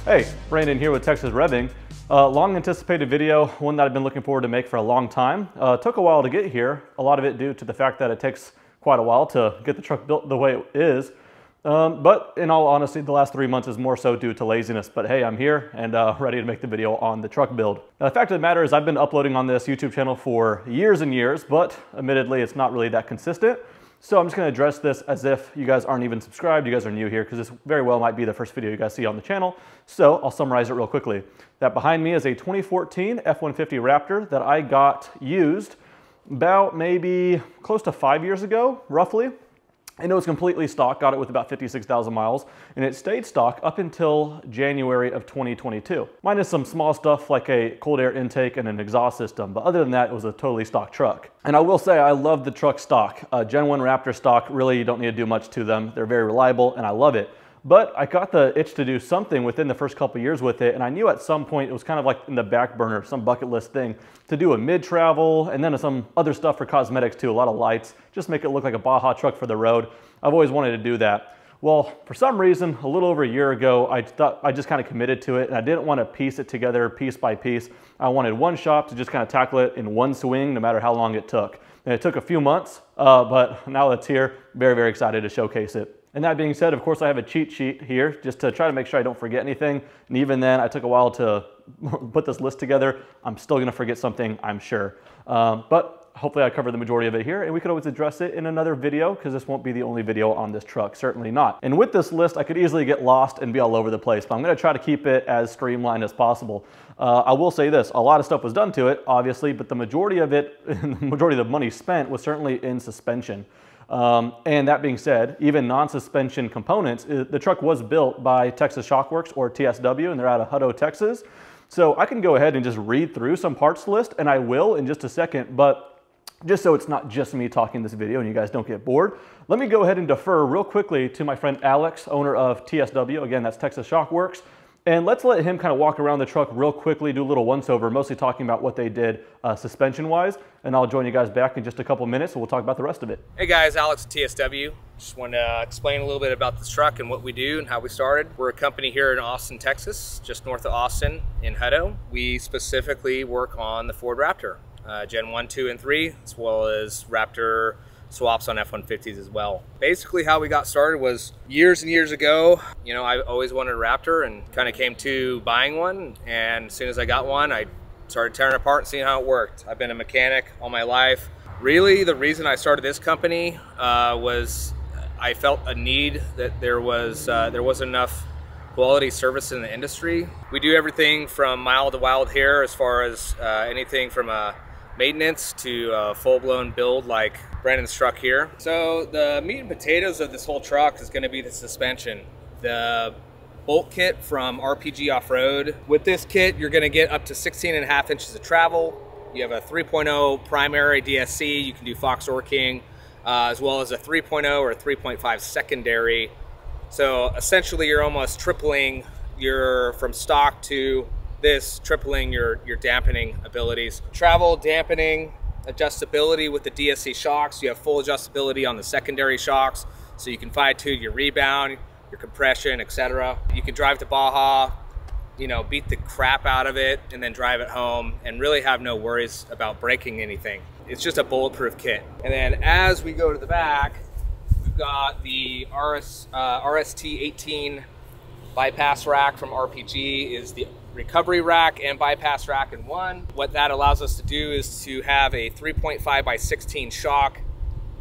Hey, Brandon here with Texas Revving. Long anticipated video, one that I've been looking forward to make for a long time. Took a while to get here, a lot of it due to the fact that it takes quite a while to get the truck built the way it is. But in all honesty, the last 3 months is more so due to laziness. But hey, I'm here and ready to make the video on the truck build. Now, the fact of the matter is I've been uploading on this YouTube channel for years and years, but admittedly, it's not really that consistent. So I'm just gonna address this as if you guys aren't even subscribed, you guys are new here, because this very well might be the first video you guys see on the channel. So I'll summarize it real quickly. That behind me is a 2014 F-150 Raptor that I got used about maybe close to 5 years ago, roughly. And it was completely stock, got it with about 56,000 miles, and it stayed stock up until January of 2022. Minus some small stuff like a cold air intake and an exhaust system, but other than that, it was a totally stock truck. And I will say, I love the truck stock. Gen 1 Raptor stock, really you don't need to do much to them. They're very reliable, and I love it. But I got the itch to do something within the first couple years with it, and I knew at some point it was kind of like in the back burner, some bucket list thing, to do a mid-travel, and then some other stuff for cosmetics too, a lot of lights, just make it look like a Baja truck for the road. I've always wanted to do that. Well, for some reason, a little over a year ago, I just kind of committed to it, and I didn't want to piece it together piece by piece. I wanted one shop to just kind of tackle it in one swing, no matter how long it took. And it took a few months, but now it's here, very, very excited to showcase it. And that being said, of course, I have a cheat sheet here just to try to make sure I don't forget anything. And even then, I took a while to put this list together. I'm still gonna forget something, I'm sure. But hopefully I covered the majority of it here, and we could always address it in another video because this won't be the only video on this truck, certainly not. And with this list, I could easily get lost and be all over the place, but I'm gonna try to keep it as streamlined as possible. I will say this, a lot of stuff was done to it, obviously, but the majority of it, the majority of the money spent was certainly in suspension. And that being said, even non-suspension components, the truck was built by Texas Shock Works, or TSW, and they're out of Hutto, Texas. So I can go ahead and just read through some parts list, and I will in just a second, but just so it's not just me talking this video and you guys don't get bored, let me go ahead and defer real quickly to my friend Alex, owner of TSW. Again, that's Texas Shock Works. And let's let him kind of walk around the truck real quickly, do a little once-over, mostly talking about what they did suspension-wise. And I'll join you guys back in just a couple minutes, and we'll talk about the rest of it. Hey guys, Alex at TSW. Just want to explain a little bit about this truck and what we do and how we started. We're a company here in Austin, Texas, just north of Austin in Hutto. We specifically work on the Ford Raptor, Gen 1, 2, and 3, as well as Raptor swaps on F-150s as well. Basically how we got started was years and years ago. You know, I always wanted a Raptor and kind of came to buying one, and as soon as I got one, I started tearing it apart and seeing how it worked. I've been a mechanic all my life. Really, the reason I started this company was I felt a need that there wasn't enough quality service in the industry. We do everything from mild to wild here, as far as anything from a maintenance to a full-blown build like Brandon's truck here. So the meat and potatoes of this whole truck is going to be the suspension. The bolt kit from RPG Off-Road. With this kit, you're going to get up to 16.5 inches of travel. You have a 3.0 primary DSC. You can do Fox or King, as well as a 3.0 or 3.5 secondary. So essentially, you're almost tripling your, from stock to this, tripling your dampening abilities. Travel, dampening, adjustability with the DSC shocks. You have full adjustability on the secondary shocks, so you can fine-tune your rebound, your compression, etc. You can drive to Baja, you know, beat the crap out of it, and then drive it home and really have no worries about breaking anything. It's just a bulletproof kit. And then as we go to the back, we've got the RST18 bypass rack from RPG. Is the recovery rack and bypass rack in one. What that allows us to do is to have a 3.5 by 16 shock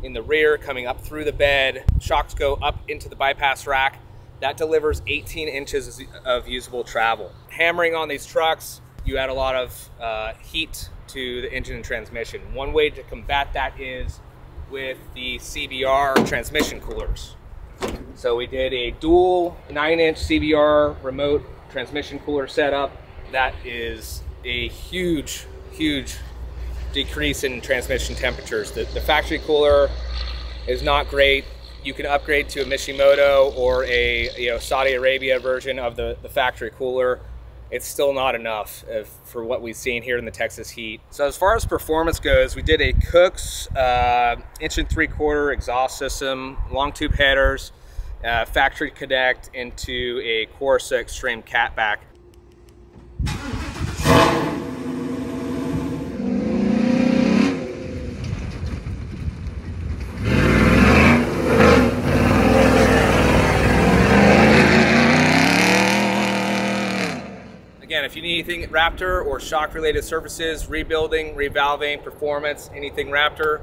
in the rear coming up through the bed. Shocks go up into the bypass rack. That delivers 18 inches of usable travel. Hammering on these trucks, you add a lot of heat to the engine and transmission. One way to combat that is with the CBR transmission coolers. So we did a dual 9-inch CBR remote transmission cooler setup. That is a huge, huge decrease in transmission temperatures. The factory cooler is not great. You can upgrade to a Mishimoto or a Saudi Arabia version of the factory cooler. It's still not enough for what we've seen here in the Texas heat. So as far as performance goes, we did a Kooks 1 3/4 exhaust system, long tube headers. factory connect into a Corsa Xtream catback. Again, if you need anything Raptor or shock related services, rebuilding, revalving, performance, anything Raptor,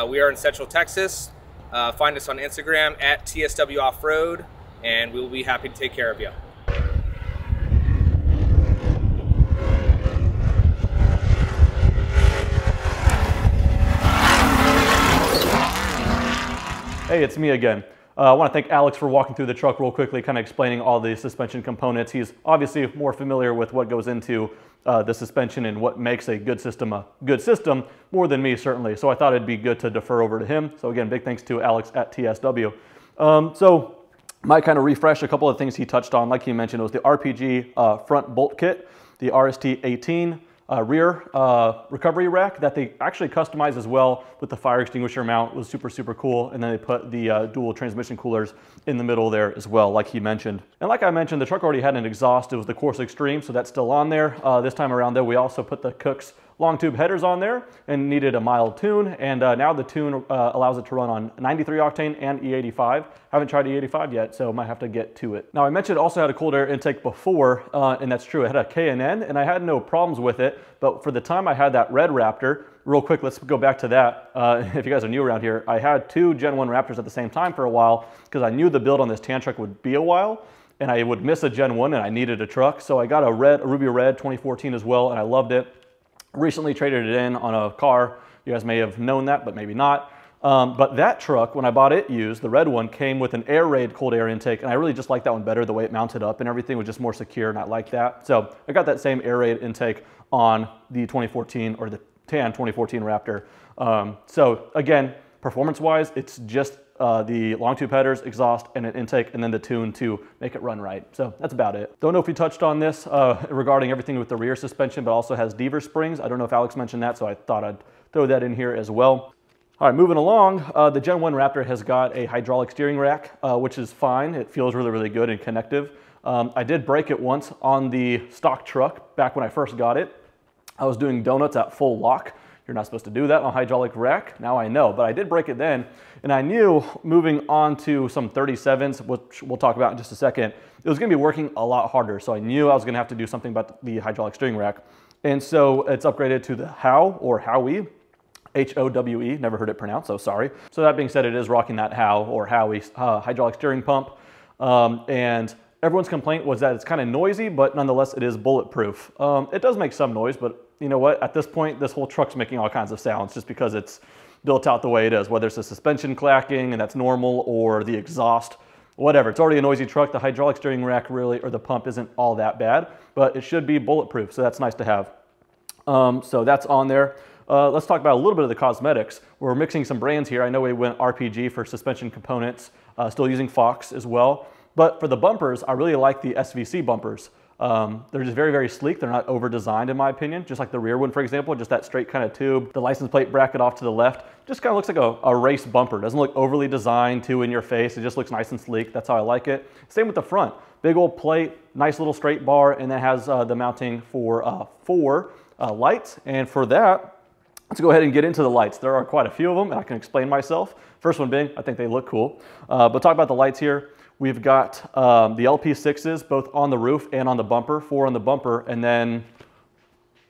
we are in Central Texas. Find us on Instagram at TSW Off-Road, and we will be happy to take care of you. Hey, it's me again. I want to thank Alex for walking through the truck real quickly, kind of explaining all the suspension components. He's obviously more familiar with what goes into the suspension and what makes a good system more than me, certainly. So I thought it'd be good to defer over to him. So again, big thanks to Alex at TSW. So might kind of refresh a couple of things he touched on. Like he mentioned, it was the RPG front bolt kit, the RST-18 rear recovery rack that they actually customized as well with the fire extinguisher mount. It was super, super cool. And then they put the dual transmission coolers in the middle there as well, like he mentioned. And like I mentioned, the truck already had an exhaust. It was the Corsa Xtream, so that's still on there. This time around though, we also put the Kooks long tube headers on there and needed a mild tune. And now the tune allows it to run on 93 octane and E85. Haven't tried E85 yet, so might have to get to it. Now I mentioned it also had a cold air intake before, and that's true. It had a K&N and I had no problems with it, but for the time I had that red Raptor, real quick, let's go back to that. If you guys are new around here, I had two Gen 1 Raptors at the same time for a while because I knew the build on this tan truck would be a while and I would miss a Gen 1 and I needed a truck. So I got a Ruby Red 2014 as well, and I loved it. Recently traded it in on a car. You guys may have known that, but maybe not. But that truck, when I bought it used, the red one, came with an Airaid cold air intake, and I really just liked that one better. The way it mounted up and everything was just more secure, and I liked that. So I got that same Airaid intake on the 2014 or the tan 2014 Raptor. So again, performance-wise, it's just the long tube headers, exhaust, and an intake, and then the tune to make it run right. So that's about it. Don't know if we touched on this regarding everything with the rear suspension, but also has Deaver springs. I don't know if Alex mentioned that, so I thought I'd throw that in here as well. All right, moving along, the Gen 1 Raptor has got a hydraulic steering rack, which is fine. It feels really, really good and connective. I did break it once on the stock truck back when I first got it. I was doing donuts at full lock. You're not supposed to do that on a hydraulic rack. Now I know, but I did break it then. And I knew moving on to some 37s, which we'll talk about in just a second, it was gonna be working a lot harder. So I knew I was gonna have to do something about the hydraulic steering rack. And so it's upgraded to the HOWE or HOWE, H-O-W-E, never heard it pronounced, so sorry. So that being said, it is rocking that HOWE or HOWE hydraulic steering pump. And everyone's complaint was that it's kind of noisy, but nonetheless, it is bulletproof. It does make some noise, but you know what? At this point, this whole truck's making all kinds of sounds just because it's built out the way it is, whether it's the suspension clacking and that's normal or the exhaust, whatever. It's already a noisy truck. The hydraulic steering rack really, or the pump isn't all that bad, but it should be bulletproof. So that's nice to have. So that's on there. Let's talk about a little bit of the cosmetics. We're mixing some brands here. I know we went RPG for suspension components, still using Fox as well. But for the bumpers, I really like the SVC bumpers. They're just very, very sleek. They're not over-designed in my opinion, just like the rear one, for example, just that straight kind of tube. The license plate bracket off to the left just kind of looks like a race bumper. Doesn't look overly designed too in your face. It just looks nice and sleek. That's how I like it. Same with the front. Big old plate, nice little straight bar, and then has the mounting for four lights. And for that, let's go ahead and get into the lights. There are quite a few of them, and I can explain myself. First one being, I think they look cool. But talk about the lights here. We've got the LP6s both on the roof and on the bumper, 4 on the bumper, and then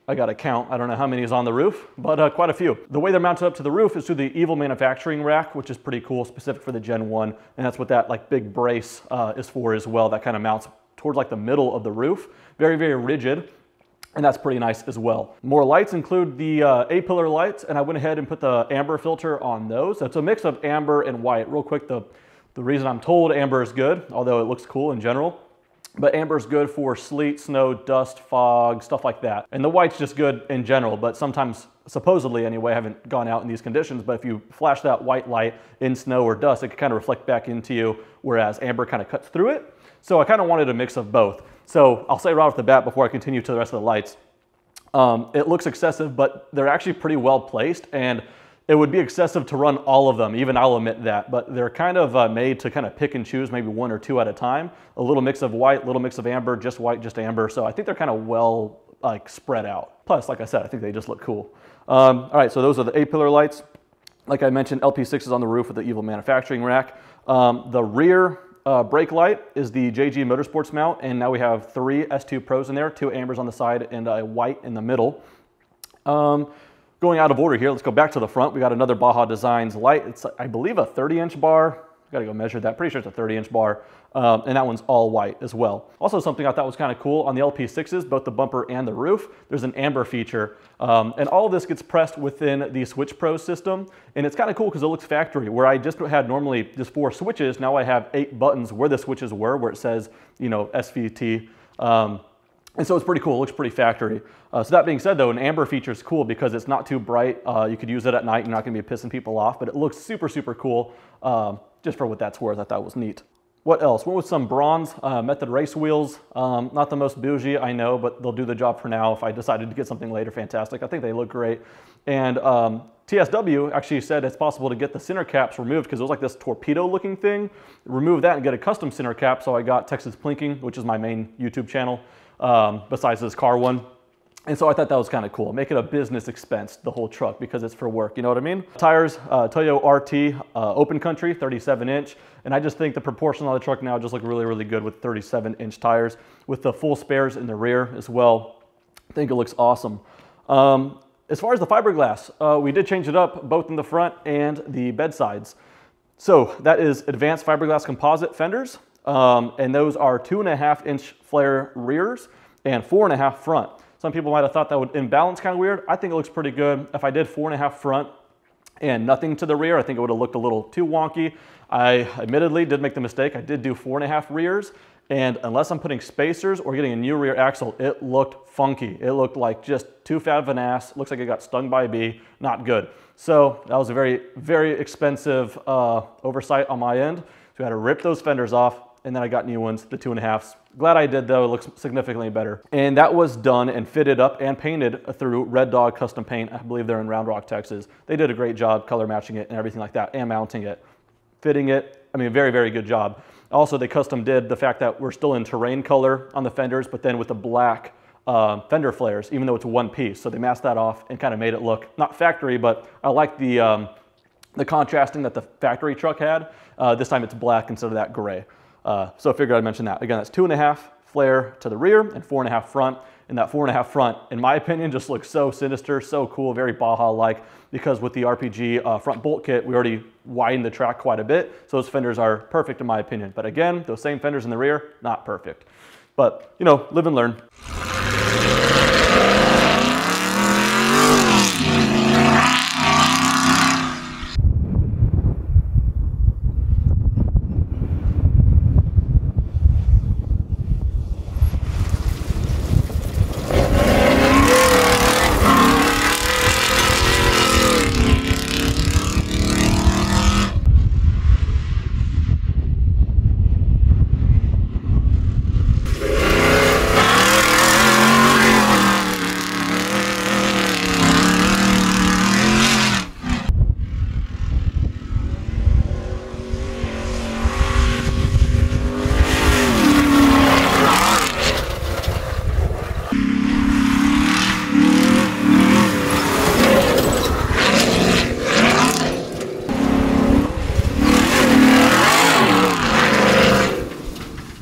I got to count. I don't know how many is on the roof, but quite a few. The way they're mounted up to the roof is through the Evil manufacturing rack, which is pretty cool, specific for the Gen 1, and that's what that like big brace is for as well. That kind of mounts towards like the middle of the roof. Very, very rigid. And that's pretty nice as well. More lights include the A-pillar lights, and I went ahead and put the amber filter on those. So it's a mix of amber and white. Real quick, the reason I'm told amber is good, although it looks cool in general, but amber is good for sleet, snow, dust, fog, stuff like that. And the white's just good in general, but sometimes, supposedly anyway, I haven't gone out in these conditions, but if you flash that white light in snow or dust, it can kind of reflect back into you, whereas amber kind of cuts through it. So I kind of wanted a mix of both. So I'll say right off the bat before I continue to the rest of the lights, it looks excessive, but they're actually pretty well placed. And it would be excessive to run all of them, even I'll admit that, but they're kind of made to kind of pick and choose maybe 1 or 2 at a time. A little mix of white, little mix of amber, just white, just amber. So I think they're kind of well like spread out. Plus, like I said, I think they just look cool. All right, so those are the A-pillar lights. Like I mentioned, LP6 is on the roof with the Evil manufacturing rack. The rear brake light is the JG Motorsports mount, and now we have 3 S2 Pros in there, 2 ambers on the side and a white in the middle. Going out of order here, let's go back to the front. We got another Baja Designs light. It's, I believe, a 30-inch bar. Gotta go measure that. Pretty sure it's a 30-inch bar. And that one's all white as well. Also, something I thought was kind of cool on the LP6s, both the bumper and the roof, there's an amber feature. And all of this gets pressed within the Switch Pro system. And it's kind of cool because it looks factory. Where I just had normally just 4 switches, now I have 8 buttons where the switches were, where it says, you know, SVT. And so it's pretty cool, it looks pretty factory. So that being said though, an amber feature is cool because it's not too bright. You could use it at night, you're not gonna be pissing people off, but it looks super, super cool. Just for what that's worth, I thought it was neat. What else? Went with some bronze Method race wheels. Not the most bougie, I know, but they'll do the job for now. If I decided to get something later, fantastic. I think they look great. And TSW actually said it's possible to get the center caps removed because it was like this torpedo looking thing. Remove that and get a custom center cap. So I got Texas Plinking, which is my main YouTube channel, besides this car one. And so I thought that was kind of cool. Make it a business expense, the whole truck, because it's for work, you know what I mean? Tires, Toyo RT, open country, 37-inch. And I just think the proportion on the truck now just look really, really good with 37-inch tires with the full spares in the rear as well. I think it looks awesome. As far as the fiberglass, we did change it up both in the front and the bed sides. So that is advanced fiberglass composite fenders. And those are 2.5-inch flare rears and 4.5 front. Some people might have thought that would imbalance kind of weird. I think it looks pretty good. If I did 4.5 front and nothing to the rear, I think it would have looked a little too wonky. I admittedly did make the mistake. I did do 4.5 rears, and unless I'm putting spacers or getting a new rear axle, it looked funky. It looked like just too fat of an ass. Looks like it got stung by a bee. Not good. So that was a very, very expensive oversight on my end. So we had to rip those fenders off, and then I got new ones, the 2.5s. Glad I did though, it looks significantly better. And that was done and fitted up and painted through Red Dog Custom Paint. I believe they're in Round Rock, Texas. They did a great job color matching it and everything like that, and mounting it. Fitting it, I mean, very, very good job. Also, they custom did the fact that we're still in terrain color on the fenders, but then with the black fender flares, even though it's one piece. So they masked that off and kind of made it look, not factory, but I like the contrasting that the factory truck had. This time it's black instead of that gray. So I figured I'd mention that. Again, that's 2.5 flare to the rear and 4.5 front. And that 4.5 front, in my opinion, just looks so sinister, so cool, very Baja-like, because with the RPG front bolt kit, we already widened the track quite a bit. So those fenders are perfect in my opinion. But again, those same fenders in the rear, not perfect. But, you know, live and learn.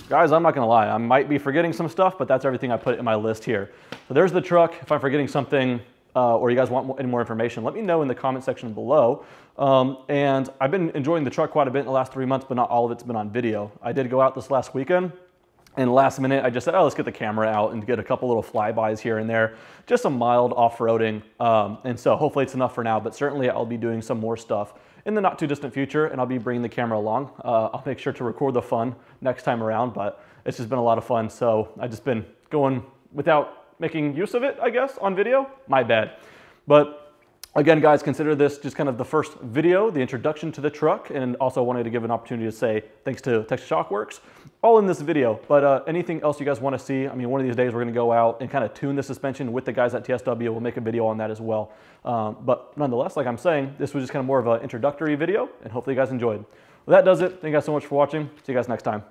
Guys, I'm not gonna lie, I might be forgetting some stuff, but that's everything I put in my list here. So there's the truck. If I'm forgetting something or you guys want any more information, let me know in the comment section below. And I've been enjoying the truck quite a bit in the last 3 months, but not all of it's been on video. I did go out this last weekend, and last minute I just said, oh, let's get the camera out and get a couple little flybys here and there. Just some mild off-roading. And so hopefully it's enough for now, but certainly I'll be doing some more stuff in the not too distant future, and I'll be bringing the camera along. I'll make sure to record the fun next time around, but it's just been a lot of fun. So I've just been going without making use of it, I guess, on video. My bad. But Again, guys, consider this just kind of the first video, the introduction to the truck, and also wanted to give an opportunity to say thanks to Texas Shock Works, all in this video. But anything else you guys want to see, I mean, one of these days we're going to go out and kind of tune the suspension with the guys at TSW. We'll make a video on that as well. But nonetheless, like I'm saying, this was just kind of more of an introductory video, and hopefully you guys enjoyed. Well, that does it. Thank you guys so much for watching. See you guys next time.